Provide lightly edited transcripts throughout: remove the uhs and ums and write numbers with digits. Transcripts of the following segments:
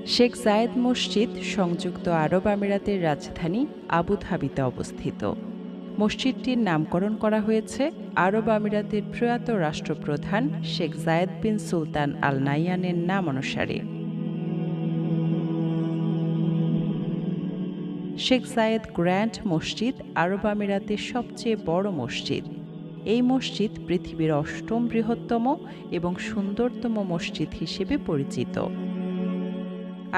শেখ জায়েদ মসজিদ সংযুক্ত আরব আমিরাতের রাজধানী আবু ধাবিতে অবস্থিত। মসজিদটির নামকরণ করা হয়েছে আরব আমিরাতের প্রয়াত রাষ্ট্রপ্রধান শেখ জায়েদ বিন সুলতান আল নাহয়ানের নাম অনুসারে। শেখ জায়েদ গ্র্যান্ড মসজিদ আরব আমিরাতের সবচেয়ে বড় মসজিদ। এই মসজিদ পৃথিবীর ৮ম বৃহত্তম এবং সুন্দরতম মসজিদ হিসেবে পরিচিত।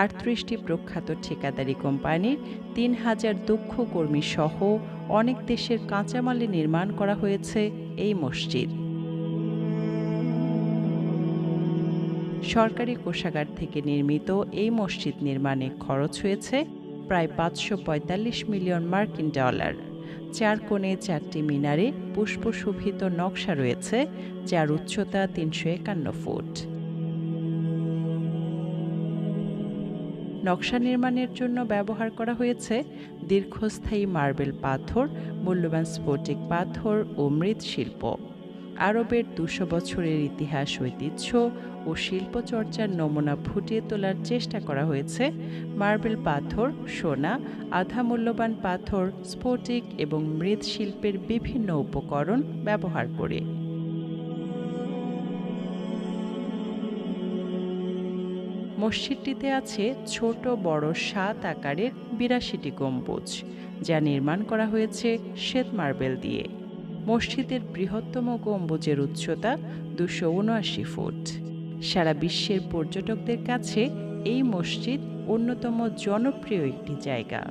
৩৮টি প্রখ্যাত ঠিকাদারি কোম্পানির ৩,০০০ দক্ষ কর্মী সহ অনেক দেশের কাঁচামালে নির্মাণ করা হয়েছে এই মসজিদ। সরকারি কোষাগার থেকে নির্মিত এই মসজিদ নির্মাণে খরচ হয়েছে প্রায় $৫৪৫ মিলিয়ন। ৪ কোণে ৪টি মিনারে পুষ্পশোভিত নকশা রয়েছে, যার উচ্চতা ৩৫১ ফুট। নকশা নির্মাণের জন্য ব্যবহার করা হয়েছে দীর্ঘস্থায়ী মার্বেল পাথর, মূল্যবান স্ফটিক পাথর ও মৃৎশিল্প। আরবের ২০০ বছরের ইতিহাস, ঐতিহ্য ও শিল্পচর্চার নমুনা ফুটিয়ে তোলার চেষ্টা করা হয়েছে মার্বেল পাথর, সোনা, আধা মূল্যবান পাথর, স্ফটিক এবং মৃৎশিল্পের বিভিন্ন উপকরণ ব্যবহার করে। মসজিদটিতে আছে ছোট বড় ৭ আকারের ৮২টি গম্বুজ, যা নির্মাণ করা হয়েছে শ্বেত মার্বেল দিয়ে। মসজিদের বৃহত্তম গম্বুজের উচ্চতা ২৭৯ ফুট। সারা বিশ্বের পর্যটকদের কাছে এই মসজিদ অন্যতম জনপ্রিয় একটি জায়গা।